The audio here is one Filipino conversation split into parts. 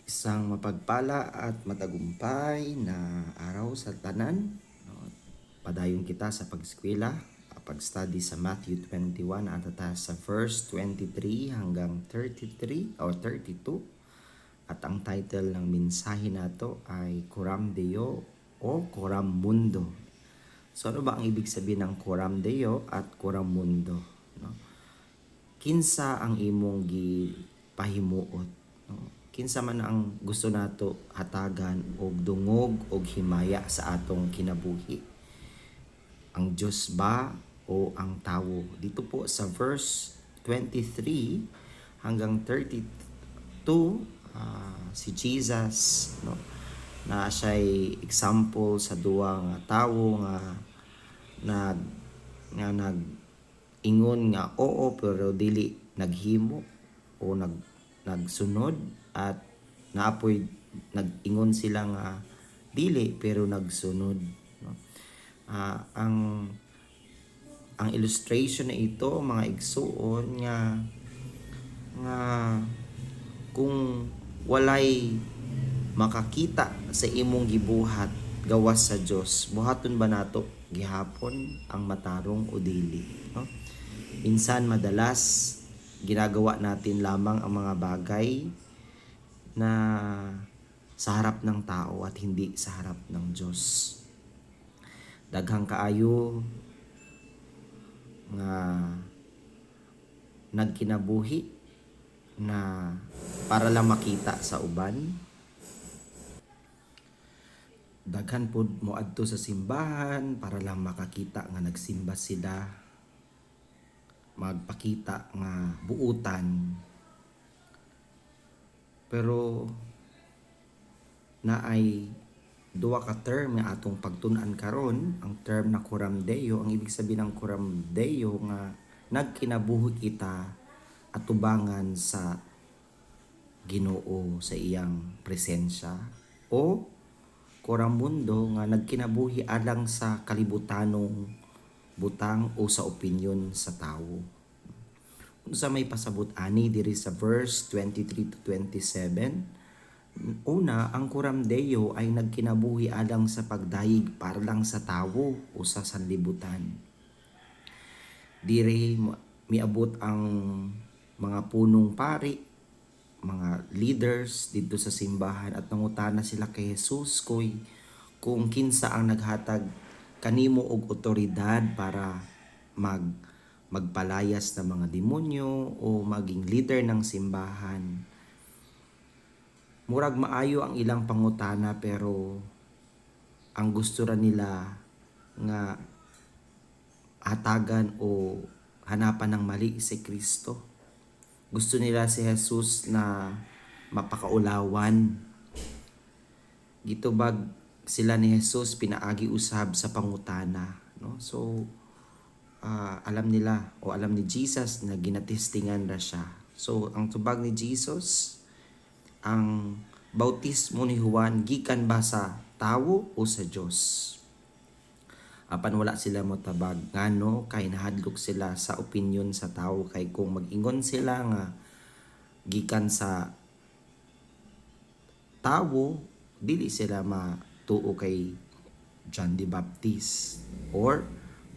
Isang mapagpala at matagumpay na araw sa tanan. No? Padayon kita sa pag-eskwela, pag-study sa Matthew 21 at sa verse 23 hanggang 33 or 32. At ang title ng mensahe nato ay Coram Deo o Coram Mundo. So ano ba ang ibig sabihin ng Coram Deo at Coram Mundo? No? Kinsa ang imong gipahimuot? No? Kinsa man ang gusto nato hatagan og dungog og himaya sa atong kinabuhi? Ang Diyos ba o ang tawo? Dito po sa verse 23 hanggang 32, si Jesus, no, na siya'y example sa duwa nga tawo nga nag ingon nga oo pero dili naghimo o nagsunod, at naapoy nag-ingon sila nga dili pero nagsunod, no? Ang illustration na ito, mga igsuon, nga kung walay makakita sa imong gibuhat gawas sa Dios, buhaton ba nato gihapon ang matarong o dili, no? Minsan madalas ginagawa natin lamang ang mga bagay na sa harap ng tao at hindi sa harap ng Diyos. Daghang kaayo nga nagkinabuhi na para lang makita sa uban. Daghan pod moadto sa simbahan para lang makakita nga nagsimba sila, magpakita nga buutan. Pero naay duwa ka term nga atong pagtun-an karon, ang term na Coram Deo. Ang ibig sabihin ng Coram Deo nga nagkinabuhi kita atubangan sa Ginoo sa iyang presensya, o Coram Mundo nga nagkinabuhi alang sa kalibutanong butang o sa opinyon sa tawo. Kung sa may pasabot ani diri sa verse 23 to 27, una, ang Coram Deo ay nagkinabuhi alang sa pagdayeg para lang sa tawo o sa sanlibutan. Diri miabot ang mga punong pari, mga leaders dito sa simbahan, at nangutana sila kay Jesus kung kinsa ang naghatag kanimo og otoridad para magpalayas ng mga demonyo o maging leader ng simbahan. Murag maayo ang ilang pangutana, pero ang gusto ra nila nga hatagan o hanapan ng mali si Kristo. Gusto nila si Jesus na mapakaulawan. Gitubag sila ni Jesus pinaagi usab sa pangutana, no? So alam nila o alam ni Jesus na ginatestingan ra siya. So ang tubag ni Jesus, ang bautismo ni Juan gikan ba sa tawo o sa Dios? Apan wala sila motabag ngano, kay nahadlok sila sa opinion sa tawo. Kay kung mag-ingon sila nga gikan sa tawo, dili sila matuo kay John the Baptist, or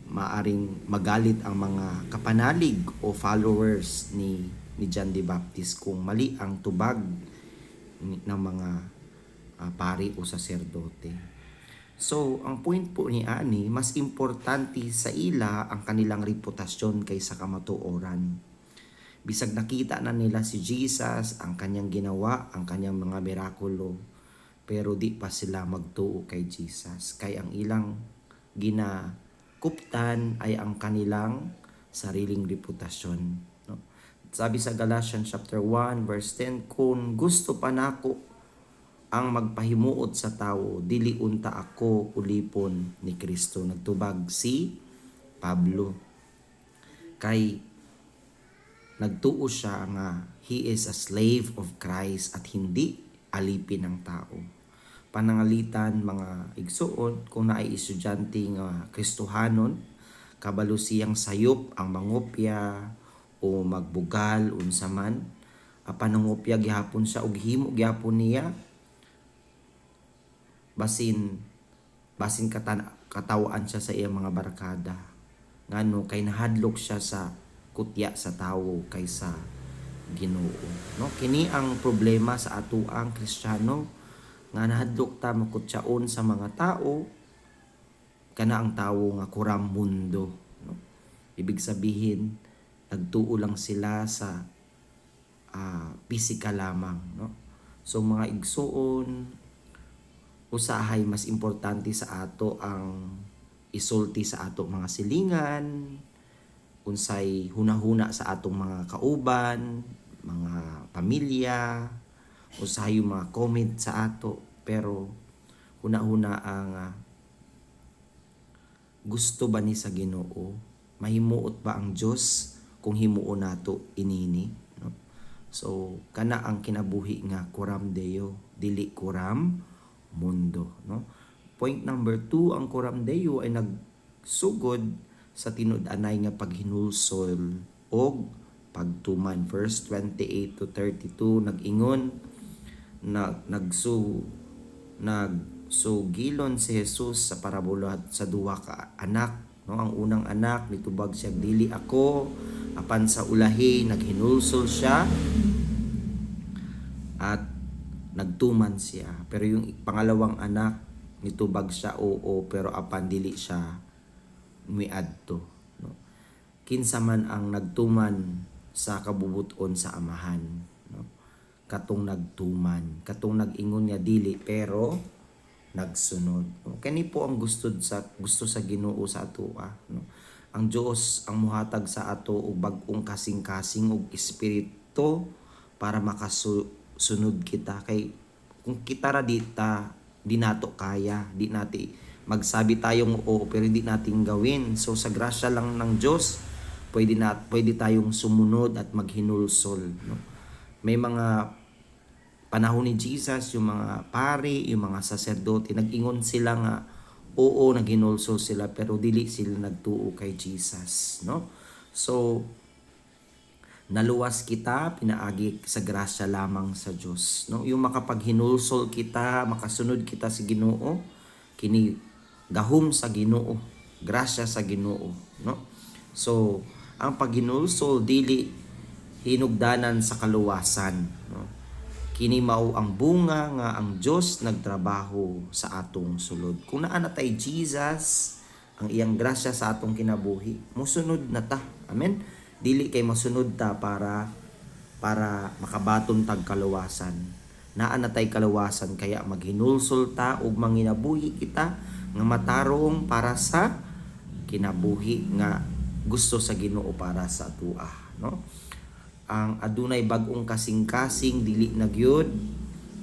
maaring magalit ang mga kapanalig o followers ni John the Baptist kung mali ang tubag ng mga pari o saserdote. So, ang point po ni ani, mas importante sa ila ang kanilang reputasyon kaysa kamatuoran. Bisag nakita na nila si Jesus, ang kanyang ginawa, ang kanyang mga mirakulo, pero di pa sila magtuo kay Jesus. Kay ang ilang ginakuptan ay ang kanilang sariling reputasyon, no? Sabi sa Galatians chapter 1 verse 10, kung gusto pa nako ang magpahimuot sa tawo, dili unta ako ulipon ni Kristo. Nagtubag si Pablo. Kay nagtuo siya nga he is a slave of Christ at hindi alipin ng tao. Panangalitan, mga igsuon, kung naay estudyante nga Kristohanon, kabalo siyang sayop ang mangopya o magbugal unsa man, apan nangopya gihapon siya og himo gihapon niya basin katawaan siya sa iyang mga barkada. Ngano kay nahadlok siya sa kutya sa tawo kaysa Ginoo, no? Kini ang problema sa ato ang Kristiyano nga nahadlok ta makutyaon sa mga tao kana ang tawo nga kuram mundo, no? Ibig sabihin nagtuo lang sila sa physical lamang, no? So mga igsuon, usahay mas importante sa ato ang isulti sa ato mga silingan, unsay hunahuna sa atong mga kauban, mga pamilya, usahay yung mga comment sa ato, pero hunahuna ang gusto ba ni sa Ginoo, mahimuot ba ang Dios kung himuon nato inini, no? So kana ang kinabuhi nga kuram Deo, dili kuram mundo, no? Point number 2, ang kuram Deo ay nagsugod sa tinud-anay nga paghinulsol og pagtuman. Verse 28 to 32 nag-ingon na nagsugilon si Jesus sa parabola sa duha ka anak, no? Ang unang anak nitubag siya, dili ako, apan sa ulahi naghinulsol siya at nagtuman siya. Pero yung pangalawang anak nitubag siya, oo, pero apan dili siya miadto, no? Kinsa man ang nagtuman sa kabubuton sa amahan, no? Katong nagtuman, katong nag-ingon niya dili pero nagsunod, no? Kani po ang gusto sa Ginoo sa ato, no? Ang Dios ang muhatag sa ato og bag-ong kasing-kasing og espiritu para makasunod kita. Kay kung kita ra di nato kaya, di nati magsabi tayong oo pero hindi natin gawin. So sa grasya lang ng Diyos, pwede tayong sumunod at maghinulsol, no? May mga panahon ni Jesus, yung mga pari, yung mga saserdote, nag-ingon sila nga oo, naghinulsol sila pero dili sila nagtuo kay Jesus, no? So naluwas kita pinaagi sa grasya lamang sa Dios, no? Yung makapaghinulsol kita, makasunod kita sa Ginoo, kini gahom sa Ginoo, grasya sa Ginoo, no? So ang paghinulsol dili hinugdanan sa kaluwasan, no? Kini mao ang bunga nga ang Dios nagtrabaho sa atong sulod. Kung naa na tay Jesus ang iyang grasya sa atong kinabuhi, mosunod na ta. Amen. Dili kay mosunod ta para makabaton tag kaluwasan. Naa na tay kaluwasan kaya maghinulsol ta ug manginabuhi kita nga matarong para sa kinabuhi nga gusto sa Ginoo para sa atua, no? Ang adunay bag-ong kasing-kasing dili na gyud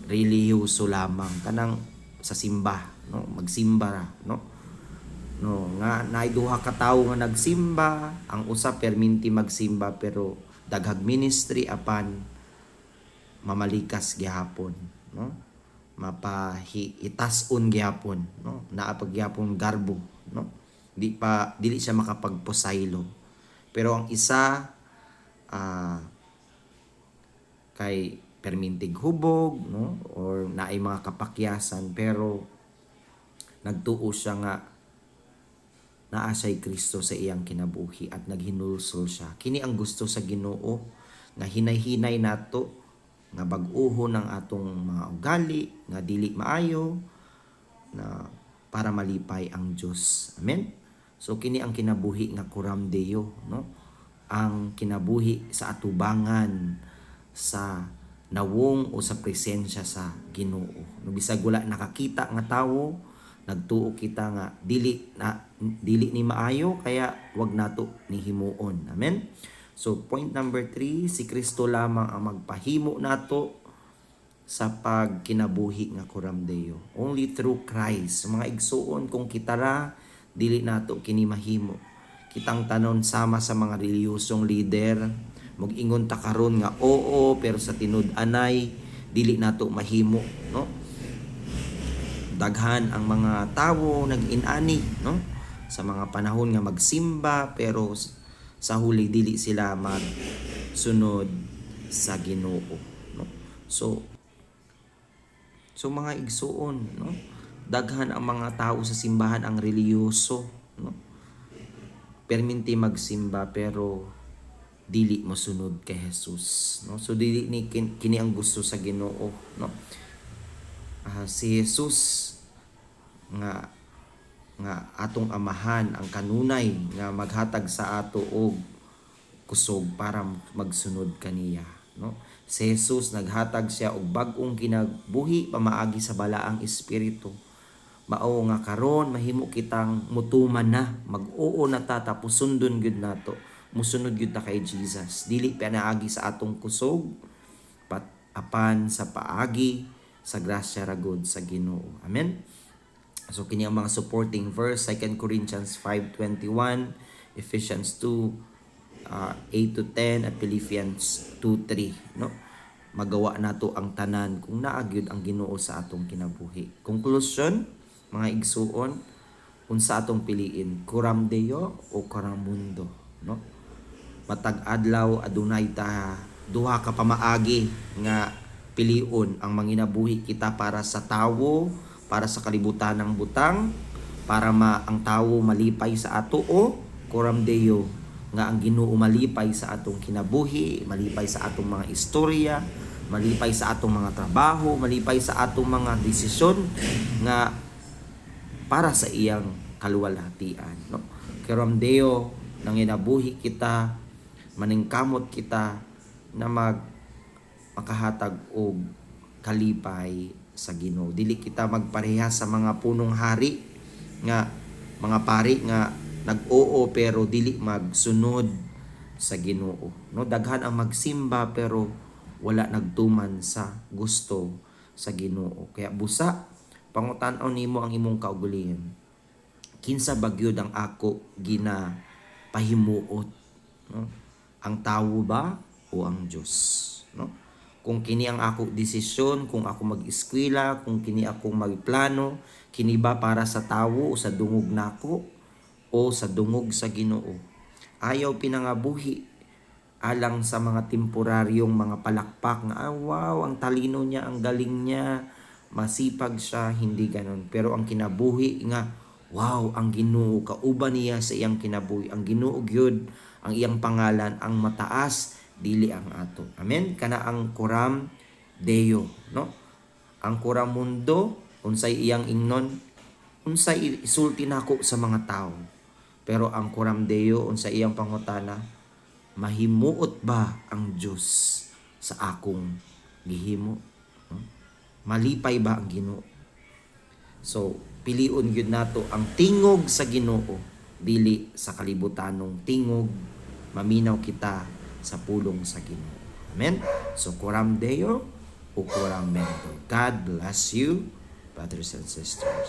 relihiyoso lamang kanang sa simba, no? Magsimba ra, no? No, nga naay duha ka tawo nga nagsimba, ang usa perminti magsimba pero daghag ministry apan mamalikas gihapon, no? Mapahiitason gihapon, no? Naa pag gihapon garbo, no? Dili siya makapagposaylo. Pero ang isa kay permintig hubog, no? Or naay mga kapakyasan pero nagtuo siya nga naa siya'y Kristo sa iyang kinabuhi at naghinulsol siya. Kini ang gusto sa Ginoo nga hinay-hinay nato nga bag-uho ng atong mga ugali nga dili maayo na para malipay ang Dios. Amen. So kini ang kinabuhi nga kuram Deo, no? Ang kinabuhi sa atubangan sa nawong o sa presensya sa Ginoo. No, bisag wala nakakita nga tawo, nagtuo kita nga dili ni maayo kaya wag nato ni himuon. Amen. So point number 3, si Kristo lamang ang magpahimo nato sa pagkinabuhi nga kuram Deo. Only through Christ. Mga igsuon kung kita ra dili nato kini mahimo. Kitang tanon sama sa mga reliyosong leader, mag-ingon ta karon nga oo pero sa tinud-anay dili nato mahimo, no? Daghan ang mga tawo nag-inani, no? Sa mga panahon nga magsimba pero sa huli dili sila magsunod sa Ginoo, no? So mga igsuon, no? Daghan ang mga tao sa simbahan ang reliyoso, no? Perminti magsimba pero dili mosunod kay Jesus, no? So dili ni kini ang gusto sa Ginoo, no? Si Jesus nga atong amahan ang kanunay nga maghatag sa ato og kusog para magsunod kaniya, no? Si Jesus naghatag siya og bag-ong kinabuhi pamaagi sa balaang espiritu. Mao nga karon mahimo kitang mutuman na, mag-oo na ta tapos sundon gyud nato. Musunod gyud ta kay Jesus. Dili pinaagi sa atong kusog, apan sa paagi sa grasya ra gud sa Ginoo. Amen. So kini ang mga supporting verse, 2 Corinthians 5:21, Ephesians 2:8-10 at Philippians 2:3, no? Magawa nato ang tanan kung naa gyud ang Ginoo sa atong kinabuhi. Conclusion, mga igsuon, unsa atong piliin, kuram Deo o kuram mundo, no? Matag adlaw adunay ta duha ka pamaagi nga pilion ang manginabuhi kita para sa tawo, para sa kalibutan ng butang, para ang tawo malipay sa ato, o kuram Deo nga ang Ginoo malipay sa atong kinabuhi, malipay sa atong mga istorya, malipay sa atong mga trabaho, malipay sa atong mga desisyon nga para sa iyang kaluwalhatian, no? Kuram Deo nang inabuhi kita, maningkamot kita na makahatag og kalipay sa Ginoo. Dili kita magpareha sa mga punong hari nga mga pari nga nag-oo pero dili magsunod sa Ginoo, no? Daghan ang magsimba pero wala nagtuman sa gusto sa Ginoo. Kaya busa pangutan-aw nimo ang imong kaugalingon. Kinsa ba gyud ang ako ginapahimuot, no? Ang tawo ba o ang Dios, no? Kung kini ang ako desisyon, kung ako mag-eskwela, kung kini ako magplano, kini ba para sa tawo o sa dungog nako o sa dungog sa Ginoo? Ayaw pinangabuhi alang sa mga temporaryong mga palakpak nga wow, ang talino niya, ang galing niya, masipag siya, hindi ganon. Pero ang kinabuhi nga, wow, ang Ginoo kauban niya sa iyang kinabuhi. Ang Ginoo gyud ang iyang pangalan, ang mataas dili ang ato. Amen. Kana ang kuram Deo, no? Ang kuram mundo unsay iyang ingnon, unsay isulti nako sa mga tao. Pero ang kuram Deo unsay iyang pangutana, mahimuot ba ang Dios sa akong gihimo, no? Malipay ba ang Ginoo? So piliun gyud nato ang tingog sa Ginoo dili sa kalibutanong tingog, maminaw kita sa pulong sa Ginoo. Amen. So kuram Deo o kuram mundo. God bless you, brothers and sisters.